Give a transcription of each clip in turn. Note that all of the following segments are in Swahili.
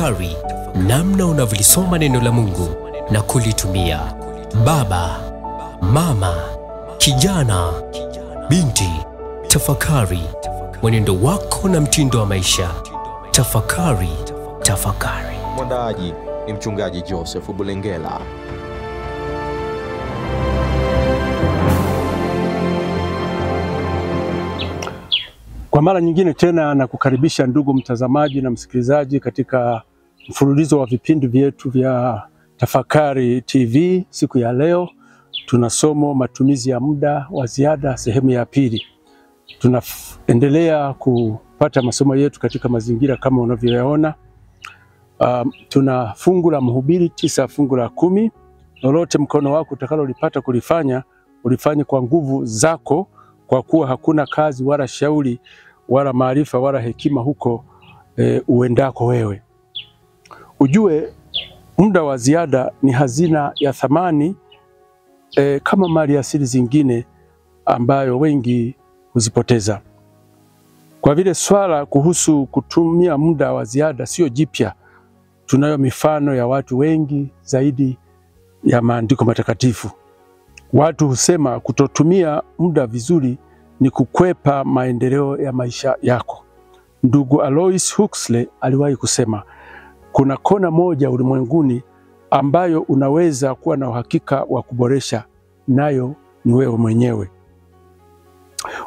Tafakari namna unavyolisoma neno la Mungu na kulitumia. Baba, mama, kijana, binti, tafakari mwenendo wako na mtindo wa maisha. Tafakari, tafakari. Mwandaaji ni mchungaji Joseph Bulengela. Kwa mara nyingine tena na kukaribisha ndugu mtazamaji na msikilizaji katika mfululizo wa vipindi vyetu vya Tafakari TV. Siku ya leo tuna somo matumizi ya muda wa ziada sehemu ya pili. Tunaendelea kupata masomo yetu katika mazingira kama unavyoyaona. Tuna fungu la Mhubiri 9 fungu la 10. Lolote mkono wako utakalolipata kulifanya, ulifanye kwa nguvu zako, kwa kuwa hakuna kazi wala shauri wala maarifa wala hekima huko uendako wewe. Ujue muda wa ziada ni hazina ya thamani kama mali asili zingine ambayo wengi huzipoteza. Kwa vile swala kuhusu kutumia muda wa ziada sio jipya, tunayo mifano ya watu wengi zaidi ya maandiko matakatifu. Watu husema kutotumia muda vizuri ni kukwepa maendeleo ya maisha yako. Ndugu Alois Huxley aliwahi kusema, kuna kona moja ulimwenguni ambayo unaweza kuwa na uhakika wa kuboresha, nayo ni wewe mwenyewe.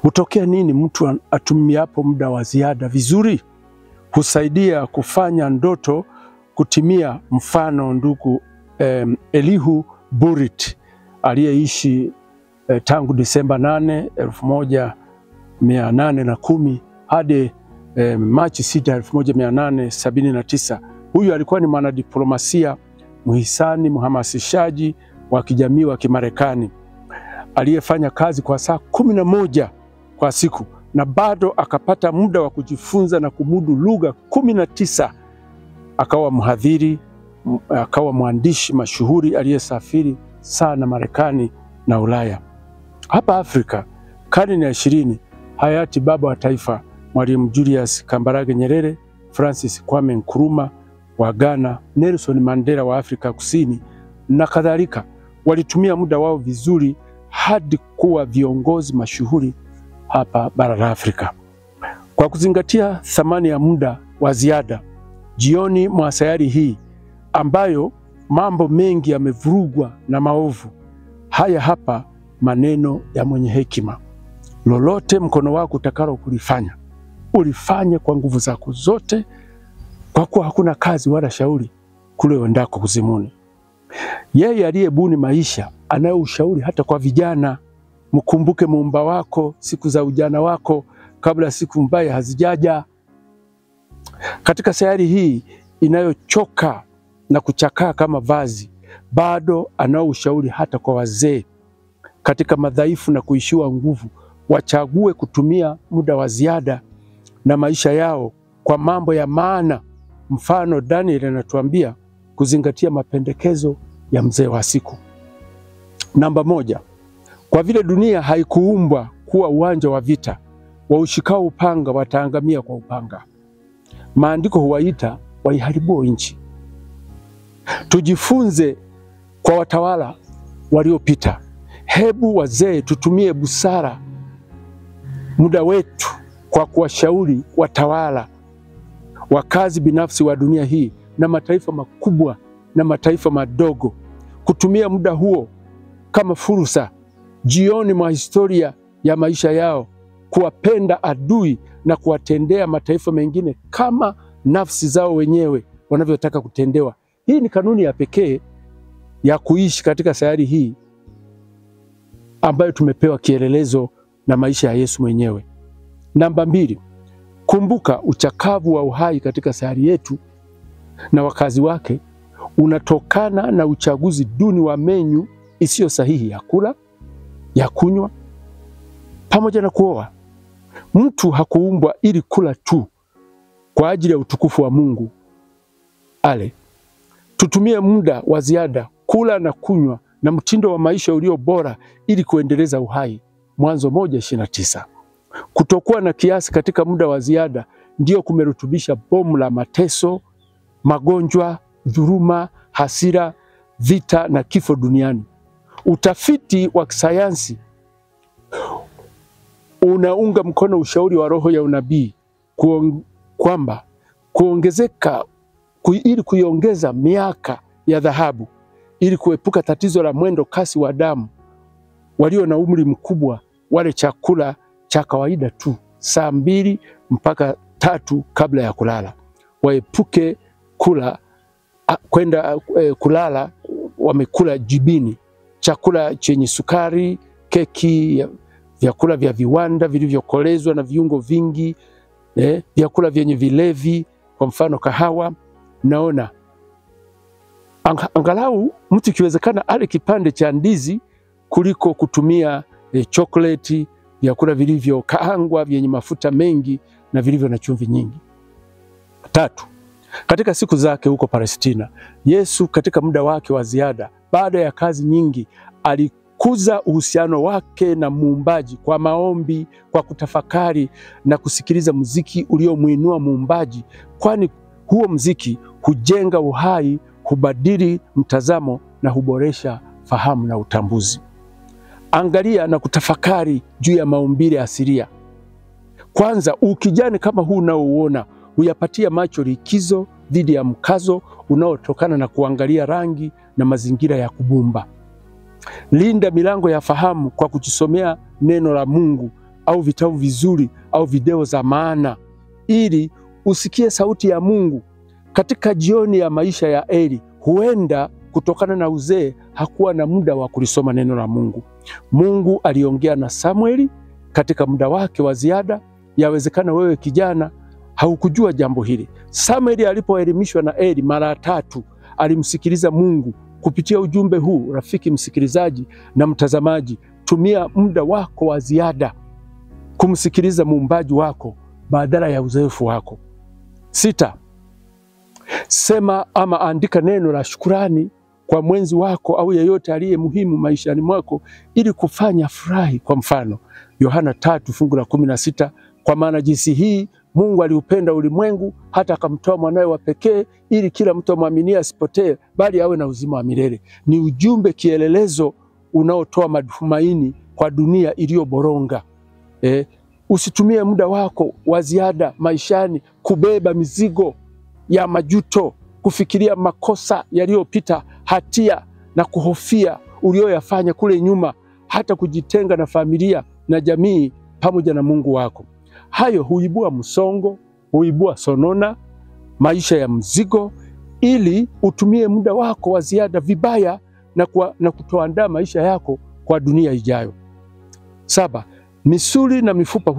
Hutokea nini mtu atumiapo muda wa ziada vizuri? Husaidia kufanya ndoto kutimia. Mfano ndugu Elihu Burritt aliyeishi tangu Disemba 8, 1810 hadi Machi 6, 1879. Huyu alikuwa ni mwanadiplomasia, mhisani, mhamasishaji wa kijamii wa Kimarekani aliyefanya kazi kwa saa 11 kwa siku, na bado akapata muda wa kujifunza na kumudu lugha 19. Akawa mhadhiri, akawa mwandishi mashuhuri aliyesafiri sana Marekani na Ulaya. Hapa Afrika, karne ya 20, hayati baba wa taifa Mwalimu Julius Kambarage Nyerere, Francis Kwame Nkrumah wa Ghana, Nelson Mandela wa Afrika Kusini na kadhalika walitumia muda wao vizuri hadi kuwa viongozi mashuhuri hapa bara la Afrika. Kwa kuzingatia thamani ya muda wa ziada, jioni mwa sayari hii ambayo mambo mengi yamevurugwa na maovu, haya hapa maneno ya mwenye hekima: lolote mkono wako utakalo kulifanya, ulifanye kwa nguvu zako zote, kwa kuwa hakuna kazi wala shauri kule uendako kuzimuni. Yeye aliyebuni maisha anayo ushauri hata kwa vijana. Mkumbuke muumba wako siku za ujana wako, kabla siku mbaya hazijaja. Katika sayari hii inayochoka na kuchakaa kama vazi, bado anao ushauri hata kwa wazee. Katika madhaifu na kuishiwa nguvu, wachague kutumia muda wa ziada na maisha yao kwa mambo ya maana. Mfano, Daniel anatuambia kuzingatia mapendekezo ya mzee wa siku. Namba 1, kwa vile dunia haikuumbwa kuwa uwanja wa vita, waushikao upanga wataangamia kwa upanga. Maandiko huwaita waiharibuo nchi. Tujifunze kwa watawala waliopita. Hebu wazee tutumie busara muda wetu kwa kuwashauri watawala, wakazi binafsi wa dunia hii na mataifa makubwa na mataifa madogo, kutumia muda huo kama fursa jioni mwa historia ya maisha yao, kuwapenda adui na kuwatendea mataifa mengine kama nafsi zao wenyewe wanavyotaka kutendewa. Hii ni kanuni ya pekee ya kuishi katika sayari hii ambayo tumepewa kielelezo na maisha ya Yesu mwenyewe. Namba 2, kumbuka uchakavu wa uhai katika sayari yetu na wakazi wake unatokana na uchaguzi duni wa menyu isiyo sahihi ya kula, ya kunywa, pamoja na kuoa. Mtu hakuumbwa ili kula tu kwa ajili ya utukufu wa Mungu. Tutumie muda wa ziada kula na kunywa na mtindo wa maisha ulio bora ili kuendeleza uhai. Mwanzo 1:29. Kutokuwa na kiasi katika muda wa ziada ndio kumerutubisha bomu la mateso, magonjwa, dhuluma, hasira, vita na kifo duniani. Utafiti wa kisayansi unaunga mkono ushauri wa roho ya unabii kwamba ili kuiongeza miaka ya dhahabu ili kuepuka tatizo la mwendo kasi wa damu, walio na umri mkubwa wale chakula cha kawaida tu saa 2 mpaka 3 kabla ya kulala. Waepuke kulala wamekula jibini, chakula chenye sukari, keki, vyakula vya viwanda vilivyokolezwa na viungo vingi, vyakula vyenye vilevi, kwa mfano kahawa. Naona angalau mtu ikiwezekana ale kipande cha ndizi kuliko kutumia chokoleti, vyakula vilivyokaangwa vyenye mafuta mengi na vilivyo na chumvi nyingi. 3. Katika siku zake huko Palestina, Yesu katika muda wake wa ziada, baada ya kazi nyingi, alikuza uhusiano wake na Muumbaji kwa maombi, kwa kutafakari na kusikiliza muziki uliomuinua Muumbaji, kwani huo muziki hujenga uhai, hubadili mtazamo na huboresha fahamu na utambuzi. Angalia na kutafakari juu ya maumbile asilia. Kwanza, ukijani kama huu unaouona huyapatia macho likizo dhidi ya mkazo unaotokana na kuangalia rangi na mazingira ya kubumba. Linda milango ya fahamu kwa kujisomea neno la Mungu au vitabu vizuri au video za maana, ili usikie sauti ya Mungu. Katika jioni ya maisha ya Eli, huenda kutokana na uzee hakuwa na muda wa kulisoma neno la Mungu. Mungu aliongea na Samueli katika muda wake wa ziada. Yawezekana wewe kijana haukujua jambo hili. Samueli alipoelimishwa na Eli mara 3, alimsikiliza Mungu. Kupitia ujumbe huu, rafiki msikilizaji na mtazamaji, tumia muda wako wa ziada kumsikiliza Muumbaji wako badala ya uzoefu wako. 6. Sema ama andika neno la shukrani kwa mwenzi wako au yeyote aliye muhimu maishani mwako ili kufanya furahi. Kwa mfano, Yohana 3:16, kwa maana jinsi hii Mungu aliupenda ulimwengu hata akamtoa mwanawe wa pekee ili kila mtu amwaminie asipotee bali awe na uzima wa milele. Ni ujumbe kielelezo unaotoa matumaini kwa dunia iliyoboronga. Usitumie muda wako wa ziada maishani kubeba mizigo ya majuto, kufikiria makosa yaliyopita, hatia na kuhofia ulioyafanya kule nyuma, hata kujitenga na familia na jamii pamoja na Mungu wako. Hayo huibua msongo, huibua sonona, maisha ya mzigo, ili utumie muda wako wa ziada vibaya na kutoandaa maisha yako kwa dunia ijayo. 7. Misuli na mifupa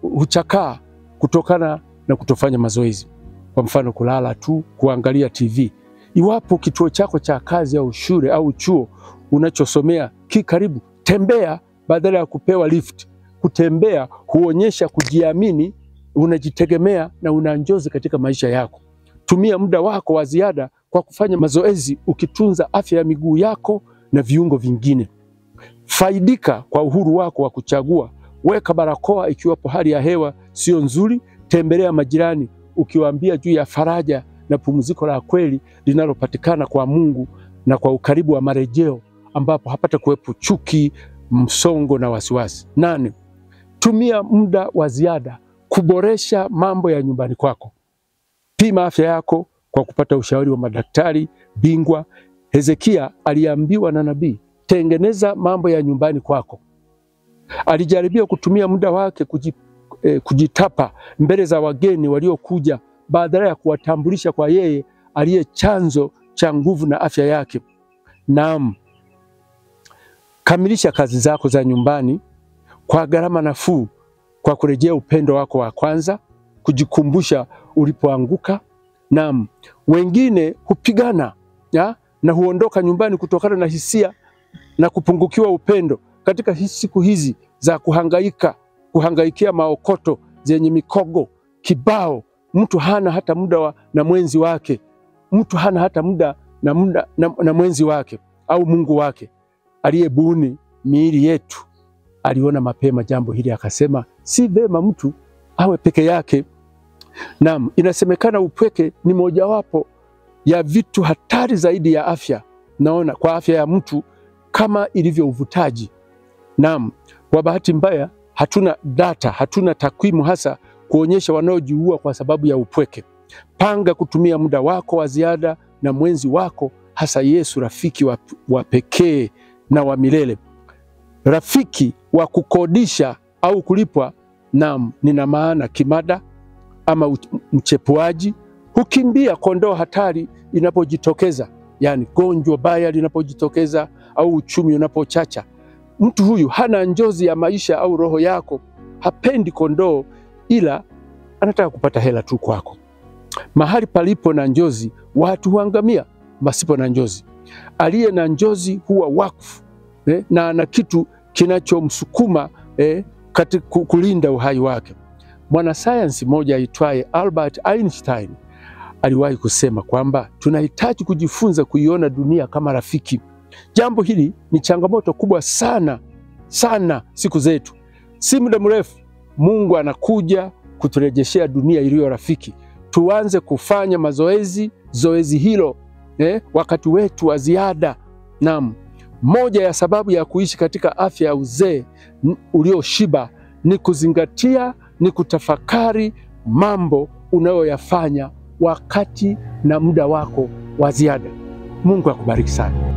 huchakaa kutokana na kutofanya mazoezi. Kwa mfano, kulala tu, kuangalia TV. Iwapo kituo chako cha kazi au shule au chuo unachosomea karibu, tembea badala ya kupewa lift. Kutembea huonyesha kujiamini, unajitegemea na unaanjozi katika maisha yako. Tumia muda wako wa ziada kwa kufanya mazoezi, ukitunza afya ya miguu yako na viungo vingine. Faidika kwa uhuru wako wa kuchagua. Weka barakoa ikiwapo hali ya hewa sio nzuri. Tembelea majirani ukiwaambia juu ya faraja na pumziko la kweli linalopatikana kwa Mungu na kwa ukaribu wa marejeo, ambapo hapata kuwepo chuki, msongo na wasiwasi. 8. Tumia muda wa ziada kuboresha mambo ya nyumbani kwako. Pima afya yako kwa kupata ushauri wa madaktari bingwa. Hezekia aliambiwa na nabii, tengeneza mambo ya nyumbani kwako. Alijaribia kutumia muda wake kujitapa mbele za wageni waliokuja badala ya kuwatambulisha kwa yeye aliye chanzo cha nguvu na afya yake. Naam, kamilisha kazi zako za nyumbani kwa gharama nafuu, kwa kurejea upendo wako wa kwanza, kujikumbusha ulipoanguka. Naam, wengine hupigana na huondoka nyumbani kutokana na hisia na kupungukiwa upendo katika siku hizi za kuhangaikia maokoto zenye mikogo kibao. Mtu hana hata muda na mwenzi wake. Mtu hana hata muda na mwenzi wake au Mungu wake aliyebuni miili yetu. Aliona mapema jambo hili akasema, si vema mtu awe peke yake. Naam, inasemekana upweke ni mojawapo ya vitu hatari zaidi ya afya, naona kwa afya ya mtu, kama ilivyo uvutaji. Naam, kwa bahati mbaya hatuna data, hatuna takwimu hasa kuonyesha wanaojiua kwa sababu ya upweke. Panga kutumia muda wako wa ziada na mwenzi wako, hasa Yesu, rafiki wa pekee na wa milele. Rafiki wa kukodisha au kulipwa, naam, nina maana kimada ama mchepuaji, hukimbia kondoo hatari inapojitokeza, yani gonjwa baya linapojitokeza au uchumi unapochacha. Mtu huyu hana njozi ya maisha au roho yako, hapendi kondoo, ila anataka kupata hela tu kwako. Mahali palipo na njozi watu huangamia, pasipo na njozi. Aliye na njozi huwa wakfu na ana kitu kinachomsukuma katika kulinda uhai wake. Mwanasayansi mmoja aitwaye Albert Einstein aliwahi kusema kwamba tunahitaji kujifunza kuiona dunia kama rafiki. Jambo hili ni changamoto kubwa sana sana siku zetu. Si muda mrefu Mungu anakuja kuturejeshea dunia iliyo rafiki. Tuanze kufanya zoezi hilo wakati wetu wa ziada. Naam, moja ya sababu ya kuishi katika afya ya uzee ulioshiba ni kuzingatia, ni kutafakari mambo unayoyafanya wakati na muda wako wa ziada. Mungu akubariki sana.